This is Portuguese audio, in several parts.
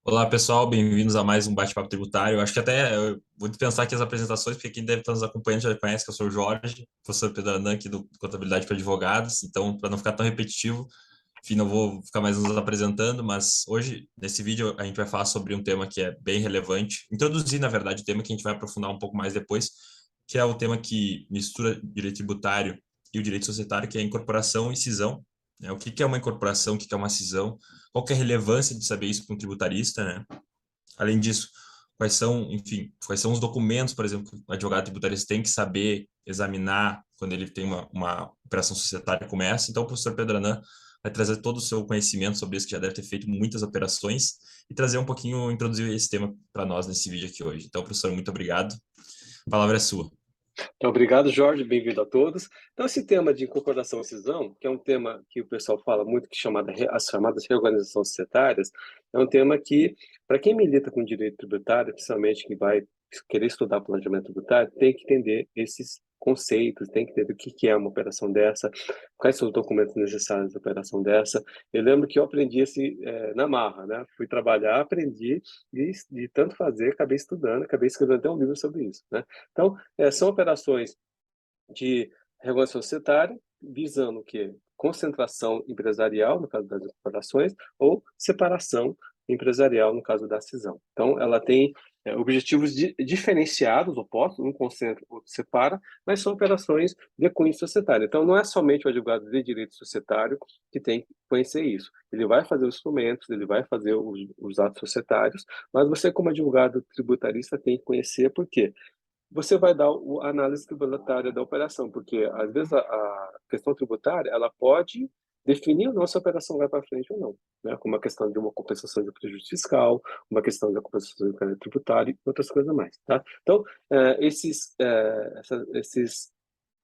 Olá, pessoal, bem-vindos a mais um bate-papo tributário. Eu acho que até eu vou dispensar aqui as apresentações, porque quem deve estar nos acompanhando já conhece que eu sou o Jorge, professor Pedro Anan, aqui do Contabilidade para Advogados. Então, para não ficar tão repetitivo, enfim, não vou ficar mais nos apresentando, mas hoje, nesse vídeo, a gente vai falar sobre um tema que é bem relevante. Introduzir, na verdade, o tema que a gente vai aprofundar um pouco mais depois, que é o tema que mistura direito tributário e o direito societário, que é a incorporação e cisão, né? O que que é uma incorporação, o que que é uma cisão, qual que é a relevância de saber isso para um tributarista, né? Além disso, quais são, enfim, quais são os documentos, por exemplo, que o advogado tributarista tem que saber examinar quando ele tem uma operação societária como essa. Então, o professor Pedro Anan vai trazer todo o seu conhecimento sobre isso, que já deve ter feito muitas operações, e trazer um pouquinho, introduzir esse tema para nós nesse vídeo aqui hoje. Então, professor, muito obrigado. A palavra é sua. Então, obrigado, Jorge. Bem-vindo a todos. Então, esse tema de incorporação e cisão, que é um tema que o pessoal fala muito, que é as chamadas reorganizações societárias, é um tema que, para quem milita com direito tributário, principalmente que vai querer estudar planejamento tributário, tem que entender esses conceitos, tem que entender o que é uma operação dessa, quais são os documentos necessários da operação dessa. Eu lembro que eu aprendi na marra, né? Fui trabalhar, aprendi, e de tanto fazer, acabei estudando, acabei escrevendo até um livro sobre isso, né? Então, são operações de regulação societária, visando o quê? Concentração empresarial, no caso das incorporações, ou separação empresarial, no caso da cisão. Então, ela tem objetivos diferenciados, opostos, um concentra, outro separa, mas são operações de cunho societário. Então, não é somente o advogado de direito societário que tem que conhecer isso. Ele vai fazer os instrumentos, ele vai fazer os atos societários, mas você, como advogado tributarista, tem que conhecer por quê? Você vai dar a análise tributária da operação, porque às vezes a questão tributária ela pode definir ou não se a operação vai para frente ou não, né? Como a questão de uma compensação de prejuízo fiscal, uma questão da compensação de crédito tributário e outras coisas mais, tá? Então,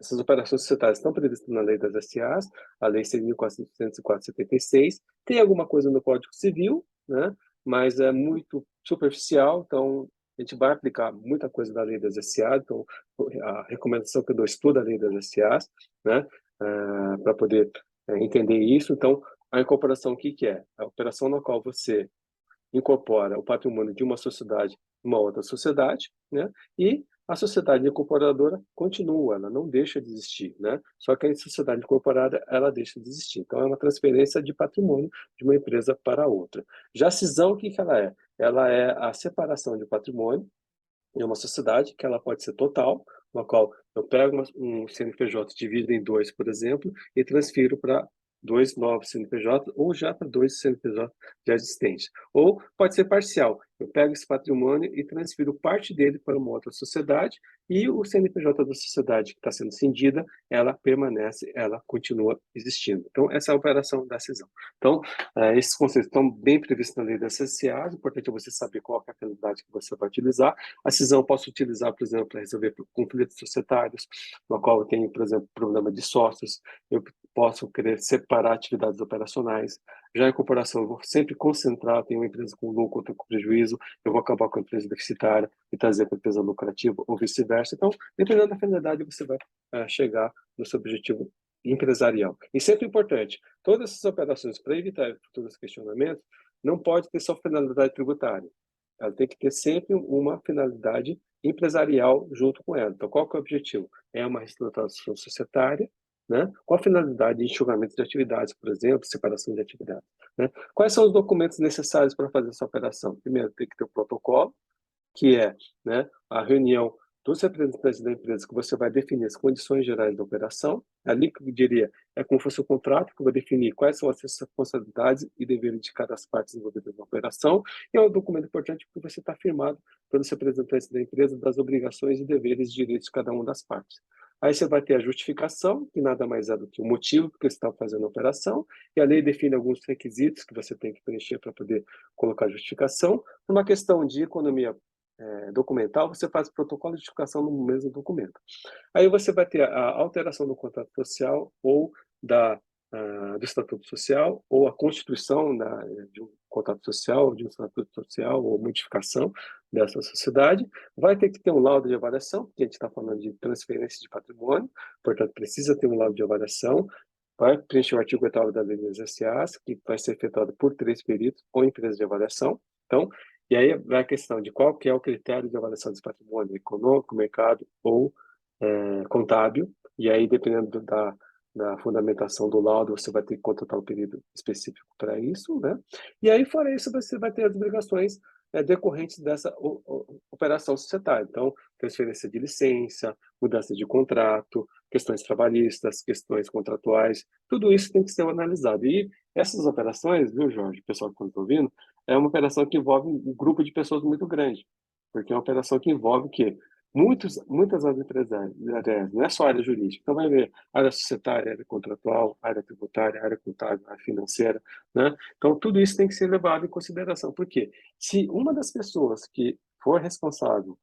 essas operações societárias estão previstas na lei das SAs, a lei 6.404/76, tem alguma coisa no Código Civil, né? Mas é muito superficial, então a gente vai aplicar muita coisa da lei das SAs, então a recomendação que eu dou, estuda a lei das SAs, né? Para poder entender isso. Então, a incorporação, o que que é? A operação na qual você incorpora o patrimônio de uma sociedade em uma outra sociedade, né? E a sociedade incorporadora continua, ela não deixa de existir, né? Só que a sociedade incorporada, ela deixa de existir. Então, é uma transferência de patrimônio de uma empresa para outra. Já a cisão, o que que ela é? Ela é a separação de patrimônio em uma sociedade, que ela pode ser total, na qual eu pego um CNPJ, divido em dois, por exemplo, e transfiro para dois novos CNPJ ou já para dois CNPJ já existentes. Ou pode ser parcial. Eu pego esse patrimônio e transfiro parte dele para uma outra sociedade e o CNPJ da sociedade que está sendo cindida, ela permanece, ela continua existindo. Então, essa é a operação da cisão. Então, esses conceitos estão bem previstos na lei das SCAs, o importante é você saber qual é a finalidade que você vai utilizar. A cisão eu posso utilizar, por exemplo, para resolver conflitos societários, no qual eu tenho, por exemplo, problema de sócios, eu posso querer separar atividades operacionais. Já a incorporação, eu vou sempre concentrar, tenho uma empresa com lucro, outra com prejuízo, eu vou acabar com a empresa deficitária e trazer para a empresa lucrativa, ou vice-versa. Então, dependendo da finalidade, você vai chegar no seu objetivo empresarial. E sempre importante, todas essas operações, para evitar futuros questionamentos, não pode ter só finalidade tributária. Ela tem que ter sempre uma finalidade empresarial junto com ela. Então, qual que é o objetivo? É uma reestruturação societária, né? Com a finalidade de enxugamento de atividades, por exemplo, separação de atividades, né? Quais são os documentos necessários para fazer essa operação? Primeiro, tem que ter o protocolo, que é, né, a reunião dos representantes da empresa que você vai definir as condições gerais da operação. Ali que eu diria é como se fosse o contrato que vai definir quais são as responsabilidades e deveres de cada parte envolvida na operação. E é um documento importante porque você está firmado pelos representantes da empresa das obrigações e deveres e direitos de cada uma das partes. Aí você vai ter a justificação, que nada mais é do que o motivo que você está fazendo a operação, e a lei define alguns requisitos que você tem que preencher para poder colocar a justificação. Uma questão de economia documental, você faz o protocolo de justificação no mesmo documento. Aí você vai ter a alteração do contrato social ou do estatuto social ou a constituição de um contrato social, de um estatuto social ou modificação dessa sociedade. Vai ter que ter um laudo de avaliação, porque a gente está falando de transferência de patrimônio, portanto precisa ter um laudo de avaliação. Vai preencher o artigo 8º da Lei das SAs, que vai ser efetuado por 3 peritos ou empresa de avaliação. Então, e aí vai a questão de qual que é o critério de avaliação desse patrimônio, econômico, mercado ou contábil, e aí dependendo da fundamentação do laudo, você vai ter que contratar um período específico para isso, né? E aí, fora isso, você vai ter as obrigações decorrentes dessa operação societária. Então, transferência de licença, mudança de contrato, questões trabalhistas, questões contratuais, tudo isso tem que ser analisado. E essas operações, viu, Jorge, pessoal que está ouvindo, é uma operação que envolve um grupo de pessoas muito grande, porque é uma operação que envolve que muitas áreas empresariais, não é só a área jurídica. Então, vai ver área societária, área contratual, área tributária, área contábil, área financeira, né? Então, tudo isso tem que ser levado em consideração. Por quê? Se uma das pessoas que for responsável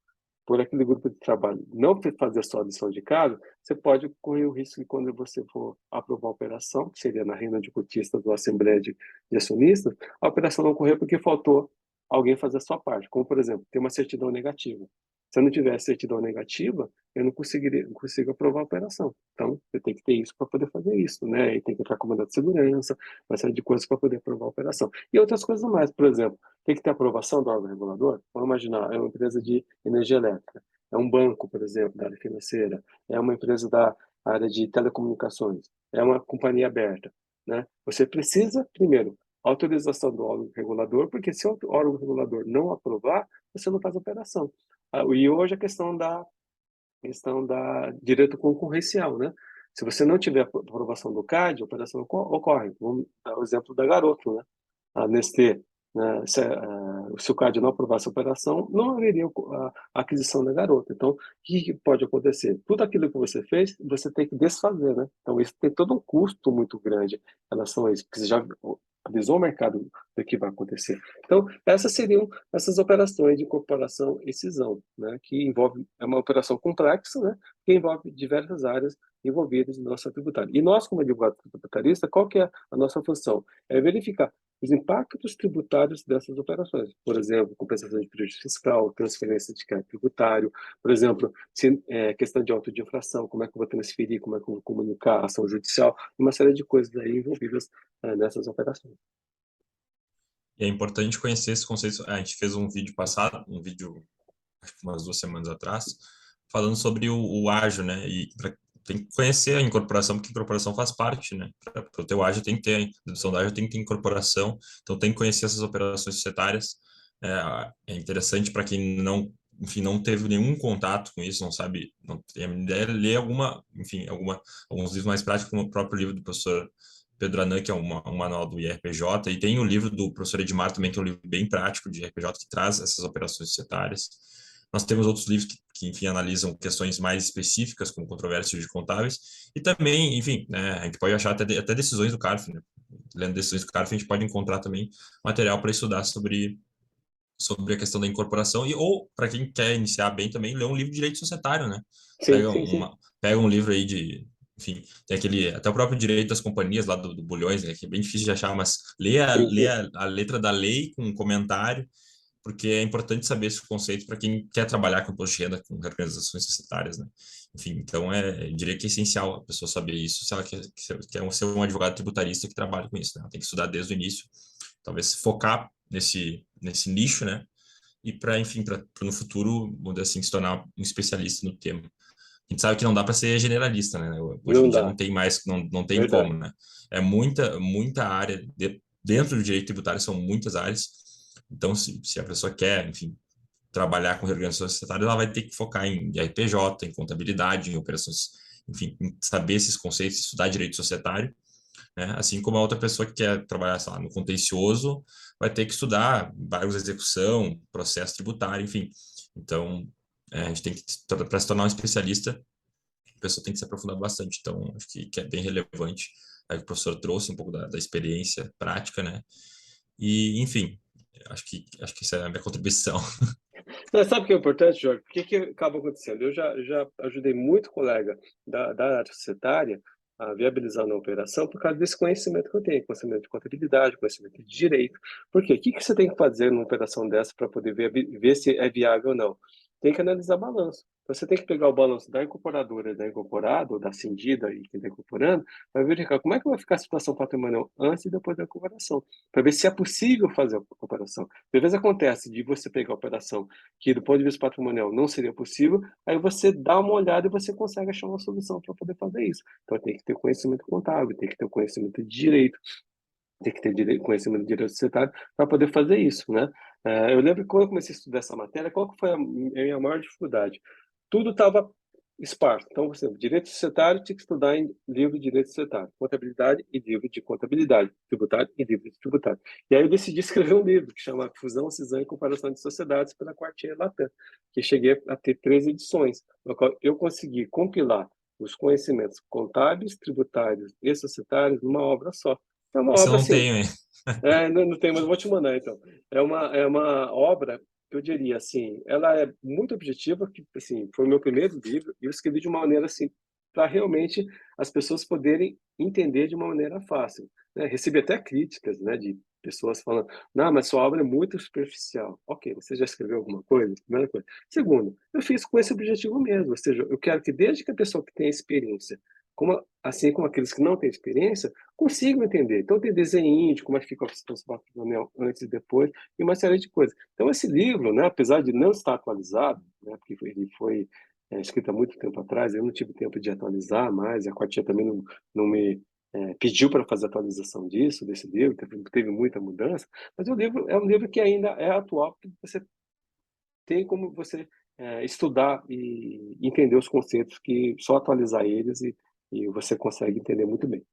por aquele grupo de trabalho não fazer sua lição de casa, você pode correr o risco de, quando você for aprovar a operação, que seria na reunião de cotistas ou assembleia de acionistas, a operação não ocorreu porque faltou alguém fazer a sua parte. Como, por exemplo, ter uma certidão negativa. Se eu não tiver certidão negativa, eu não consigo aprovar a operação. Então, você tem que ter isso para poder fazer isso, né? E tem que entrar com mandado de segurança, uma série de coisas para poder aprovar a operação. E outras coisas mais, por exemplo, tem que ter aprovação do órgão regulador. Vamos imaginar, é uma empresa de energia elétrica, é um banco, por exemplo, da área financeira, é uma empresa da área de telecomunicações, é uma companhia aberta, né? Você precisa, primeiro, autorização do órgão regulador, porque se o órgão regulador não aprovar, você não faz a operação. E hoje a questão da direito concorrencial, né? Se você não tiver aprovação do CAD, a operação ocorre. Vamos dar o exemplo da Garoto, né? A Nestlé, né? Se o CAD não aprovasse a operação, não haveria a aquisição da Garoto. Então, o que pode acontecer? Tudo aquilo que você fez, você tem que desfazer, né? Então, isso tem todo um custo muito grande em relação a isso, porque você já avisou o mercado do que vai acontecer. Então, essas seriam essas operações de incorporação e cisão, né, que envolve, é uma operação complexa, né, que envolve diversas áreas envolvidas no nosso tributário. E nós, como advogado tributarista, qual que é a nossa função? É verificar os impactos tributários dessas operações. Por exemplo, compensação de prejuízo fiscal, transferência de crédito tributário, por exemplo, se questão de auto de infração, como é que eu vou transferir, como é que eu vou comunicar a ação judicial, uma série de coisas aí envolvidas nessas operações. E é importante conhecer esses conceitos. A gente fez um vídeo passado, acho que umas 2 semanas atrás, falando sobre o ágio, né? E tem que conhecer a incorporação, porque a incorporação faz parte, né? Para o teu ágio tem que ter, a dedução do ágio tem que ter incorporação, então tem que conhecer essas operações societárias. É interessante para quem não, enfim, não teve nenhum contato com isso, não sabe, não tem a ideia, ler alguns livros mais práticos, como o próprio livro do professor Pedro Anan, que é um manual do IRPJ, e tem o livro do professor Edmar também, que é um livro bem prático de IRPJ, que traz essas operações societárias. Nós temos outros livros que enfim, analisam questões mais específicas, como controvérsias de contábeis, e também, enfim, né, a gente pode achar até decisões do CARF, né? Lendo decisões do CARF, a gente pode encontrar também material para estudar sobre a questão da incorporação, ou, para quem quer iniciar bem também, ler um livro de direito societário, né? Sim, sim, sim. Pega um livro aí enfim, tem até o próprio direito das companhias lá do Bulhões, né, que é bem difícil de achar, mas Sim, lê sim. a letra da lei com um comentário, porque é importante saber esse conceito para quem quer trabalhar com imposto de renda, com organizações societárias, né? Enfim, então eu diria que é essencial a pessoa saber isso se ela quer ser um advogado tributarista que trabalha com isso, né? Ela tem que estudar desde o início, talvez focar nesse nicho, né? E para, enfim, para no futuro, vamos dizer assim, se tornar um especialista no tema. A gente sabe que não dá para ser generalista, né? Hoje em Não dia não dá. tem mais, não tem como, Verdade. né? É muita área, dentro do direito tributário são muitas áreas, então se a pessoa quer, enfim, trabalhar com reorganização societária, ela vai ter que focar em RPJ, em contabilidade, em operações, enfim, em saber esses conceitos, estudar direito societário, né? Assim como a outra pessoa que quer trabalhar, sei lá, no contencioso, vai ter que estudar embargos de execução, processo tributário, enfim. Então, a gente tem que, para se tornar um especialista, a pessoa tem que se aprofundar bastante. Então, acho que é bem relevante. Aí o professor trouxe um pouco da experiência prática, né? E, enfim, acho que essa é a minha contribuição. Mas sabe o que é importante, Jorge? O que acaba acontecendo? Eu já ajudei muito colega da área societária a viabilizar uma operação por causa desse conhecimento que eu tenho, conhecimento de contabilidade, conhecimento de direito. Por quê? O que você tem que fazer numa operação dessa para poder ver se é viável ou não? tem que analisar balanço. Então, você tem que pegar o balanço da incorporadora, da incorporada, ou da cindida e quem está incorporando, para verificar como é que vai ficar a situação patrimonial antes e depois da incorporação, para ver se é possível fazer a incorporação. Às vezes acontece de você pegar a operação que, do ponto de vista patrimonial, não seria possível, aí você dá uma olhada e você consegue achar uma solução para poder fazer isso. Então, tem que ter conhecimento contábil, tem que ter conhecimento de direito, tem que ter conhecimento de direito societário para poder fazer isso, né? Eu lembro que quando eu comecei a estudar essa matéria, qual que foi a minha maior dificuldade? Tudo estava esparso. Então, por exemplo, direito societário tinha que estudar em livro de direito societário, contabilidade e livro de contabilidade, tributário e livro de tributário. E aí eu decidi escrever um livro que chama Fusão, Cisão e Comparação de Sociedades pela Quartier Latam, que cheguei a ter 3 edições, no qual eu consegui compilar os conhecimentos contábeis, tributários e societários numa obra só. É uma Isso eu obra não assim, tenho, hein? não tem, mas eu vou te mandar então. É uma obra que eu diria assim, ela é muito objetiva, que assim, foi o meu primeiro livro, e eu escrevi de uma maneira assim, para realmente as pessoas poderem entender de uma maneira fácil, né? Recebi até críticas, né, de pessoas falando, não, mas sua obra é muito superficial. Ok, você já escreveu alguma coisa? Primeira coisa. Segundo, eu fiz com esse objetivo mesmo, ou seja, eu quero que desde que a pessoa que tem experiência, assim como aqueles que não têm experiência, consigam entender. Então, tem desenho de como é que fica a situação patrimonial antes e depois, e uma série de coisas. Então, esse livro, né, apesar de não estar atualizado, né, porque ele foi escrito há muito tempo atrás, eu não tive tempo de atualizar mais, e a Quartia também não me pediu para fazer atualização desse livro, teve muita mudança, mas o livro é um livro que ainda é atual, porque você tem como você estudar e entender os conceitos, que só atualizar eles e você consegue entender muito bem.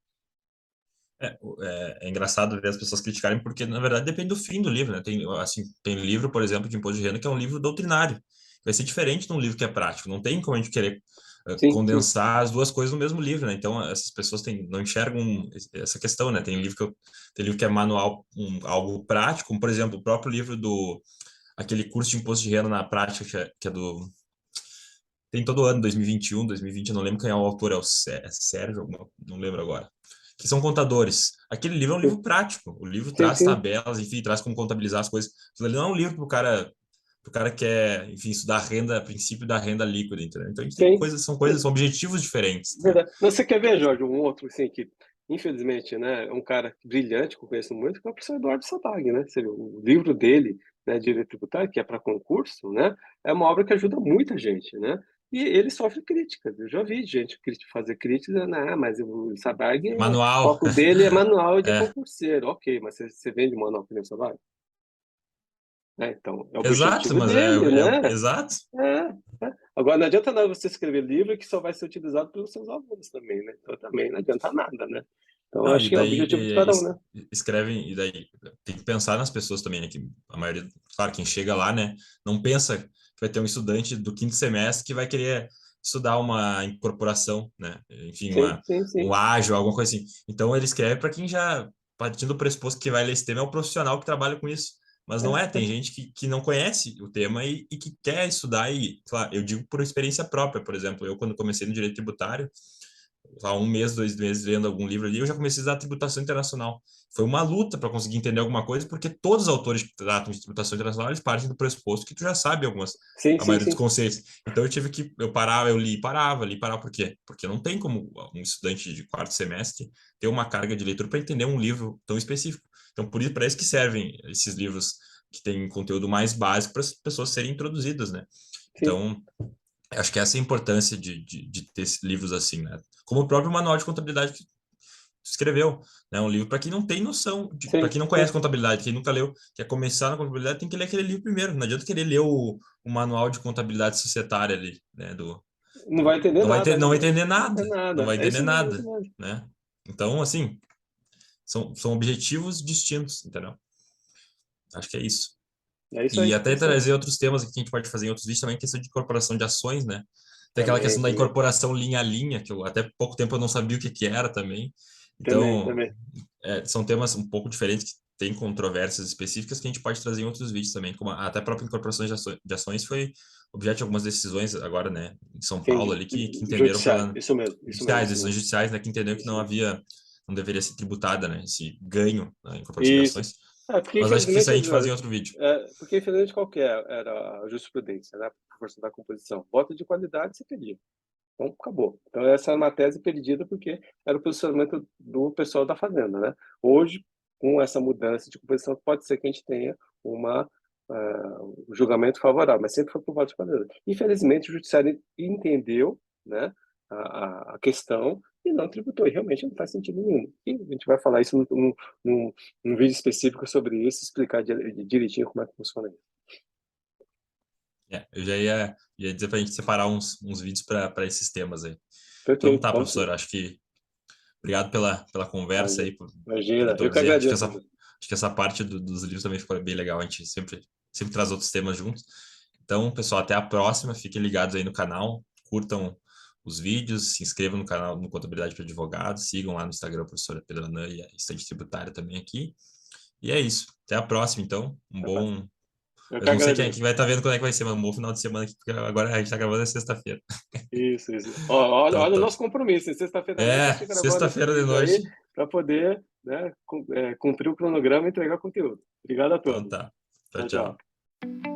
É engraçado ver as pessoas criticarem, porque, na verdade, depende do fim do livro, né? Tem, assim, tem livro, por exemplo, de imposto de renda, que é um livro doutrinário. Vai ser diferente de um livro que é prático. Não tem como a gente querer Sim, sim, condensar as duas coisas no mesmo livro, né? Então, essas pessoas não enxergam essa questão, né? Tem livro que é manual, algo prático, como, por exemplo, o próprio livro aquele curso de imposto de renda na prática, que é do... Tem todo ano, 2021, 2020, eu não lembro quem é o autor, é o Sérgio, não lembro agora, que são contadores. Aquele livro é um livro sim, prático. O livro sim, traz sim. tabelas, enfim, traz como contabilizar as coisas. Aquilo ali não é um livro para o cara que quer, enfim, estudar renda, princípio da renda líquida, entendeu? Então a gente tem Sim, são objetivos diferentes, né? verdade. Não, você quer ver, Jorge, um outro, assim, que infelizmente, né, é um cara brilhante, que eu conheço muito, que é o professor Eduardo Sabag, né? Você viu, o livro dele, né, Direito Tributário, que é para concurso, né, é uma obra que ajuda muita gente, né? E ele sofre críticas. Eu já vi gente fazer críticas, né, mas o Sabag, o Manual. foco dele é manual de É, concurseiro. Ok, mas você vende manual que nem o Sabag? Então, é o exato, objetivo mas dele, né? exato. Agora, não adianta nada você escrever livro que só vai ser utilizado pelos seus alunos também, né? Então, também não adianta nada, né? Então, Não, acho e que é o daí objetivo de cada um, né? escrevem, e daí tem que pensar nas pessoas também, né? Que a maioria, claro, quem chega lá, né, não pensa que vai ter um estudante do quinto semestre que vai querer estudar uma incorporação, né? Enfim, Sim, sim, um sim. ágil, alguma coisa assim. Então, ele escreve para quem já, partindo do pressuposto que vai ler esse tema, é um profissional que trabalha com isso. Mas não é, É, tem gente que não conhece o tema e que quer estudar, e, claro, eu digo por experiência própria, por exemplo, eu quando comecei no direito tributário, há um mês, 2 meses lendo algum livro ali, eu já comecei a estudar tributação internacional. Foi uma luta para conseguir entender alguma coisa, porque todos os autores que tratam de tributação internacional, eles partem do pressuposto que tu já sabe sim, a sim, maioria dos sim. conceitos. Então eu parava, eu li e parava. Por quê? Porque não tem como um estudante de quarto semestre ter uma carga de leitura para entender um livro tão específico. Então, por isso, para isso que servem esses livros que têm conteúdo mais básico para as pessoas serem introduzidas, né? Sim, Então, acho que essa é a importância de ter esses livros assim, né? Como o próprio manual de contabilidade que tu escreveu, né? Um livro para quem não tem noção, para sim, quem não conhece sim. contabilidade, quem nunca leu, quer começar na contabilidade, tem que ler aquele livro primeiro. Não adianta querer ler o manual de contabilidade societária ali, né? Não vai entender nada, né, Não vai Jorge? entender Não nada, é não nada. vai É entender isso mesmo, é isso nada, mesmo. né? Então, assim, são objetivos distintos, entendeu? Acho que é isso. É isso E aí, é até isso aí. trazer outros temas aqui que a gente pode fazer em outros vídeos também, questão de incorporação de ações, né? Tem aquela Também, questão da também. incorporação linha a linha, que eu até pouco tempo eu não sabia o que que era também. Também, Então, também. são temas um pouco diferentes, que têm controvérsias específicas que a gente pode trazer em outros vídeos também, como até a própria incorporação de ações foi objeto de algumas decisões agora, né, em São Sim, Paulo ali, que entenderam judiciais. pela Isso mesmo, isso mesmo, judiciais, isso decisões mesmo. judiciais, né, que entenderam que Isso mesmo. não deveria ser tributada, né, esse ganho na incorporação de Isso. ações. Porque Mas acho que isso infelizmente, a gente faz em outro vídeo. porque infelizmente qual que era a jurisprudência, né? Por força da composição. Voto de qualidade você pedia. Então, acabou. Então, essa é uma tese perdida porque era o posicionamento do pessoal da Fazenda, né? Hoje, com essa mudança de composição, pode ser que a gente tenha um julgamento favorável, mas sempre foi por voto de qualidade. Infelizmente, o judiciário entendeu, né, a questão e não tributou, e realmente não faz sentido nenhum. E a gente vai falar isso num vídeo específico sobre isso, explicar direitinho como é que funciona isso. Eu já ia dizer para a gente separar uns vídeos para esses temas aí. Então Perfeito, tá, vamos sim. professor, acho que obrigado pela conversa aí, por Imagina, eu que introduzir. agradeço. Acho que essa parte dos livros também ficou bem legal, a gente sempre traz outros temas juntos. Então, pessoal, até a próxima, fiquem ligados aí no canal, curtam os vídeos, se inscrevam no canal no Contabilidade para Advogados, sigam lá no Instagram a professora Pedro Anan e a estante tributária também aqui. E é isso. Até a próxima, então. Um bom. Eu Eu que não sei quem é que agradeço. vai estar vendo quando é que vai ser, mas um bom final de semana aqui, porque agora a gente está gravando é sexta-feira. Isso. Ó, olha, Então, olha o tá. nosso compromisso. Sexta-feira à noite a gente gravando esse Sexta-feira de vídeo aí noite. para poder, né, cumprir o cronograma e entregar conteúdo. Obrigado a Então todos. tá. Tchau, Tchau, tchau. tchau.